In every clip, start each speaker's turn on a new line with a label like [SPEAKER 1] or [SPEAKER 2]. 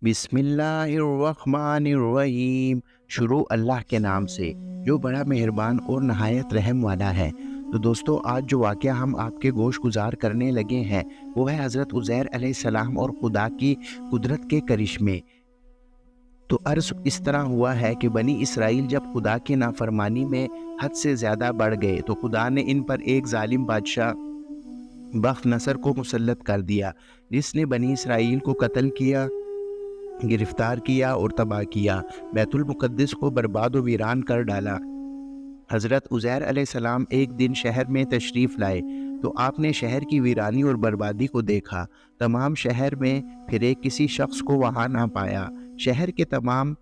[SPEAKER 1] بسم اللہ الرحمن الرحیم۔ شروع اللہ کے نام سے جو بڑا مہربان اور نہایت رحم والا ہے۔ تو دوستو، آج جو واقعہ ہم آپ کے گوش گزار کرنے لگے ہیں وہ ہے حضرت عزیر علیہ السلام اور خدا کی قدرت کے کرشمے۔ تو عرض اس طرح ہوا ہے کہ بنی اسرائیل جب خدا کی نافرمانی میں حد سے زیادہ بڑھ گئے تو خدا نے ان پر ایک ظالم بادشاہ بخت نصر کو مسلط کر دیا، جس نے بنی اسرائیل کو قتل کیا، گرفتار کیا اور تباہ کیا، بیت المقدس کو برباد و ویران کر ڈالا۔ حضرت عزیر علیہ السلام ایک دن شہر میں تشریف لائے تو آپ نے شہر کی ویرانی اور بربادی کو دیکھا۔ تمام شہر میں پھرے، کسی شخص کو وہاں نہ پایا۔ شہر کے تمام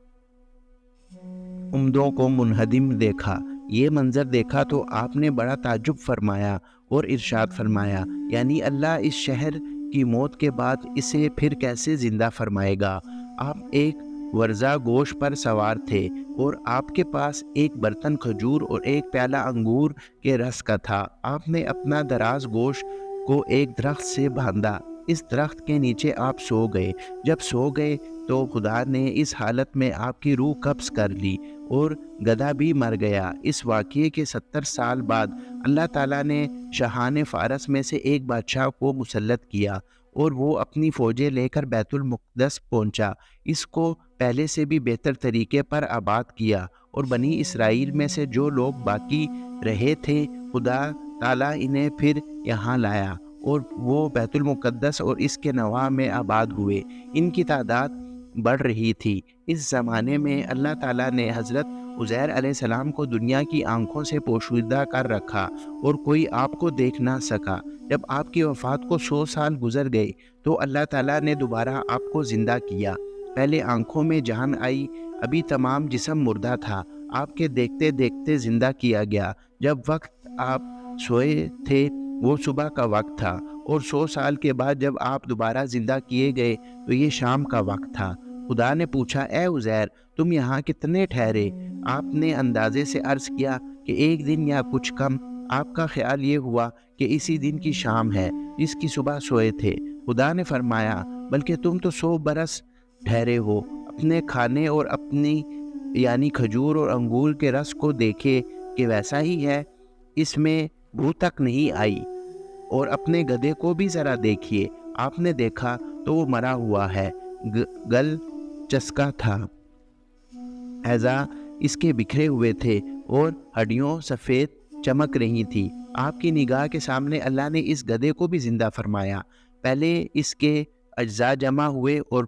[SPEAKER 1] عمدوں کو منہدم دیکھا۔ یہ منظر دیکھا تو آپ نے بڑا تعجب فرمایا اور ارشاد فرمایا، یعنی اللہ اس شہر کی موت کے بعد اسے پھر کیسے زندہ فرمائے گا؟ آپ ایک ورزہ گوشت پر سوار تھے اور آپ کے پاس ایک برتن کھجور اور ایک پیالہ انگور کے رس کا تھا۔ آپ نے اپنا دراز گوشت کو ایک درخت سے باندھا، اس درخت کے نیچے آپ سو گئے۔ جب سو گئے تو خدا نے اس حالت میں آپ کی روح قبض کر لی اور گدھا بھی مر گیا۔ اس واقعے کے 70 سال بعد اللہ تعالیٰ نے شاہان فارس میں سے ایک بادشاہ کو مسلط کیا اور وہ اپنی فوجیں لے کر بیت المقدس پہنچا۔ اس کو پہلے سے بھی بہتر طریقے پر آباد کیا اور بنی اسرائیل میں سے جو لوگ باقی رہے تھے خدا تعالیٰ انہیں پھر یہاں لایا اور وہ بیت المقدس اور اس کے نواح میں آباد ہوئے۔ ان کی تعداد بڑھ رہی تھی۔ اس زمانے میں اللہ تعالیٰ نے حضرت عزیر علیہ السلام کو دنیا کی آنکھوں سے پوشیدہ کر رکھا اور کوئی آپ کو دیکھ نہ سکا۔ جب آپ کی وفات کو 100 سال گزر گئے تو اللہ تعالیٰ نے دوبارہ آپ کو زندہ کیا۔ پہلے آنکھوں میں جان آئی، ابھی تمام جسم مردہ تھا۔ آپ کے دیکھتے دیکھتے زندہ کیا گیا۔ جب وقت آپ سوئے تھے وہ صبح کا وقت تھا اور 100 سال کے بعد جب آپ دوبارہ زندہ کیے گئے تو یہ شام کا وقت تھا۔ خدا نے پوچھا، اے عزیر، تم یہاں کتنے ٹھہرے؟ آپ نے اندازے سے عرض کیا کہ 1 دن یا کچھ کم۔ آپ کا خیال یہ ہوا کہ اسی دن کی شام ہے جس کی صبح سوئے تھے۔ خدا نے فرمایا، بلکہ تم تو 100 برس ٹھہرے ہو۔ اپنے کھانے اور اپنی یعنی کھجور اور انگور کے رس کو دیکھے کہ ویسا ہی ہے، اس میں بو تک نہیں آئی، اور اپنے گدھے کو بھی ذرا دیکھیے۔ آپ نے دیکھا تو وہ مرا ہوا ہے، گل چسکا تھا، اعضاء اس کے بکھرے ہوئے تھے اور ہڈیوں سفید چمک رہی تھی۔ آپ کی نگاہ کے سامنے اللہ نے اس گدھے کو بھی زندہ فرمایا۔ پہلے اس کے اجزاء جمع ہوئے اور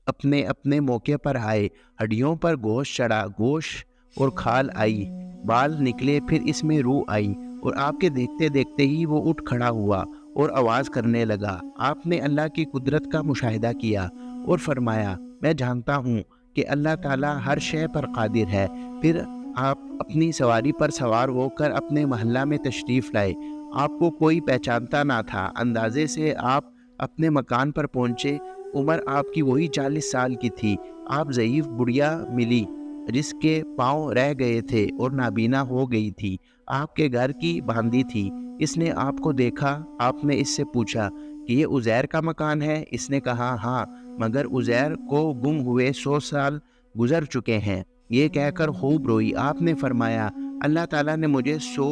[SPEAKER 1] اپنے اپنے موقع پر آئے۔ ہڈیوں پر گوشت چڑھا، گوشت اور کھال آئی، بال نکلے، پھر اس میں روح آئی، اور آپ کے دیکھتے دیکھتے ہی وہ اٹھ کھڑا ہوا اور آواز کرنے لگا۔ آپ نے اللہ کی قدرت کا مشاہدہ کیا اور فرمایا، میں جانتا ہوں کہ اللہ تعالیٰ ہر شے پر قادر ہے۔ پھر آپ اپنی سواری پر سوار ہو کر اپنے محلہ میں تشریف لائے۔ آپ کو کوئی پہچانتا نہ تھا۔ اندازے سے آپ اپنے مکان پر پہنچے۔ عمر آپ کی وہی 40 سال کی تھی۔ آپ ضعیف بڑھیا ملی جس کے پاؤں رہ گئے تھے اور نابینا ہو گئی تھی۔ آپ کے گھر کی باندھی تھی۔ اس نے آپ کو دیکھا۔ آپ نے اس سے پوچھا کہ یہ عزیر کا مکان ہے؟ اس نے کہا، ہاں، مگر عزیر کو گم ہوئے 100 سال گزر چکے ہیں۔ یہ کہہ کر خوب روئی۔ آپ نے فرمایا، اللہ تعالیٰ نے مجھے 100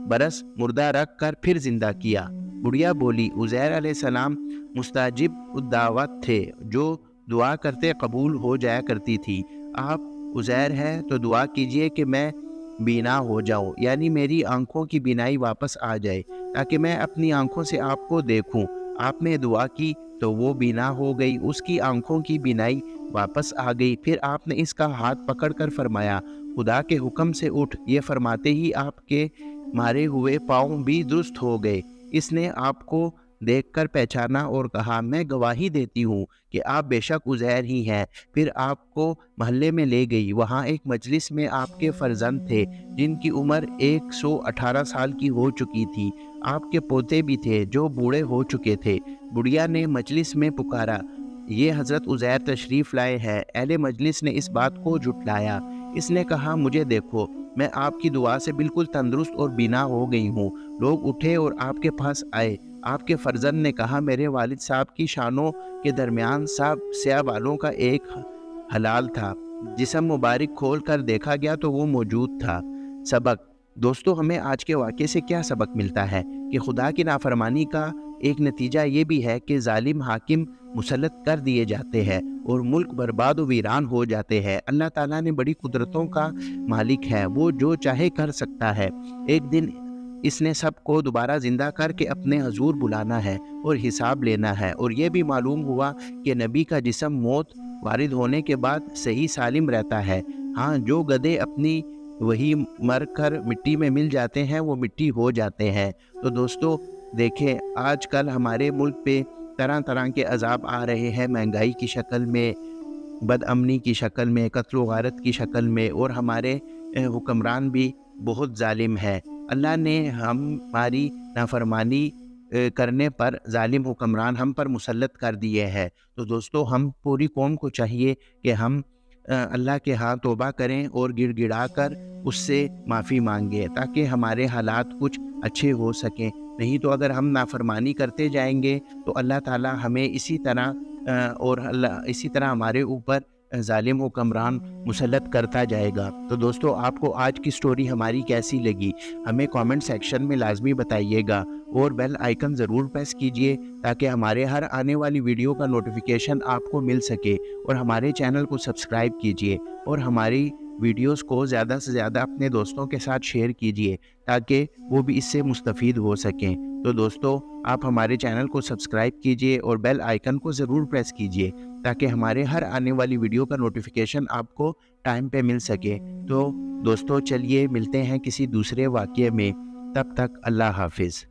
[SPEAKER 1] برس مردہ رکھ کر پھر زندہ کیا۔ بڑھیا بولی، عزیر علیہ السلام مستجاب الدعوت تھے، جو دعا کرتے قبول ہو جایا کرتی تھی۔ آپ عزیر ہیں تو دعا کیجئے کہ میں بینا ہو جاؤں، یعنی میری آنکھوں کی بینائی واپس آ جائے تاکہ میں اپنی آنکھوں سے آپ کو دیکھوں۔ آپ نے دعا کی تو وہ بینا ہو گئی، اس کی آنکھوں کی بینائی واپس آ گئی۔ پھر آپ نے اس کا ہاتھ پکڑ کر فرمایا، خدا کے حکم سے اٹھ۔ یہ فرماتے ہی آپ کے مارے ہوئے پاؤں بھی درست ہو گئے۔ اس نے آپ کو دیکھ کر پہچانا اور کہا، میں گواہی دیتی ہوں کہ آپ بے شک عزیر ہی ہیں۔ پھر آپ کو محلے میں لے گئی۔ وہاں ایک مجلس میں آپ کے فرزند تھے جن کی عمر 118 سال کی ہو چکی تھی۔ آپ کے پوتے بھی تھے جو بوڑھے ہو چکے تھے۔ بڑھیا نے مجلس میں پکارا، یہ حضرت عزیر تشریف لائے ہیں۔ اہل مجلس نے اس بات کو جھٹلایا۔ اس نے کہا، مجھے دیکھو، میں آپ کی دعا سے بالکل تندرست اور بینا ہو گئی ہوں۔ لوگ اٹھے اور آپ کے پاس آئے۔ آپ کے فرزند نے کہا میرے والد صاحب کی شانوں کے درمیان سیاہ بالوں کا ایک حلال تھا، جسم مبارک کھول کر دیکھا گیا تو وہ موجود تھا۔ سبق: دوستو، ہمیں آج کے واقعے سے کیا سبق ملتا ہے کہ خدا کی نافرمانی کا ایک نتیجہ یہ بھی ہے کہ ظالم حاکم مسلط کر دیے جاتے ہیں اور ملک برباد و ویران ہو جاتے ہیں۔ اللہ تعالیٰ نے بڑی قدرتوں کا مالک ہے، وہ جو چاہے کر سکتا ہے۔ ایک دن اس نے سب کو دوبارہ زندہ کر کے اپنے حضور بلانا ہے اور حساب لینا ہے، اور یہ بھی معلوم ہوا کہ نبی کا جسم موت وارد ہونے کے بعد صحیح سالم رہتا ہے۔ ہاں، جو گدھے اپنی وہی مر کر مٹی میں مل جاتے ہیں وہ مٹی ہو جاتے ہیں۔ تو دوستو دیکھیں، آج کل ہمارے ملک پہ طرح طرح کے عذاب آ رہے ہیں، مہنگائی کی شکل میں، بد امنی کی شکل میں، قتل و غارت کی شکل میں، اور ہمارے حکمران بھی بہت ظالم ہے۔ اللہ نے ہماری نافرمانی کرنے پر ظالم حکمران ہم پر مسلط کر دیے ہیں۔ تو دوستو ہم پوری قوم کو چاہیے کہ ہم اللہ کے ہاں توبہ کریں اور گڑ گڑا کر اس سے معافی مانگیں تاکہ ہمارے حالات کچھ اچھے ہو سکیں۔ نہیں تو اگر ہم نافرمانی کرتے جائیں گے تو اللہ تعالیٰ ہمیں اسی طرح ہمارے اوپر ظالم حکمران مسلط کرتا جائے گا۔ تو دوستو آپ کو آج کی سٹوری ہماری کیسی لگی ہمیں کامنٹ سیکشن میں لازمی بتائیے گا، اور بیل آئیکن ضرور پریس کیجئے تاکہ ہمارے ہر آنے والی ویڈیو کا نوٹیفیکیشن آپ کو مل سکے، اور ہمارے چینل کو سبسکرائب کیجئے اور ہماری ویڈیوز کو زیادہ سے زیادہ اپنے دوستوں کے ساتھ شیئر کیجئے تاکہ وہ بھی اس سے مستفید ہو سکیں۔ تو دوستو آپ ہمارے چینل کو سبسکرائب کیجئے اور بیل آئیکن کو ضرور پریس کیجئے تاکہ ہمارے ہر آنے والی ویڈیو کا نوٹیفیکیشن آپ کو ٹائم پہ مل سکے۔ تو دوستو چلیے ملتے ہیں کسی دوسرے واقعے میں، تب تک اللہ حافظ۔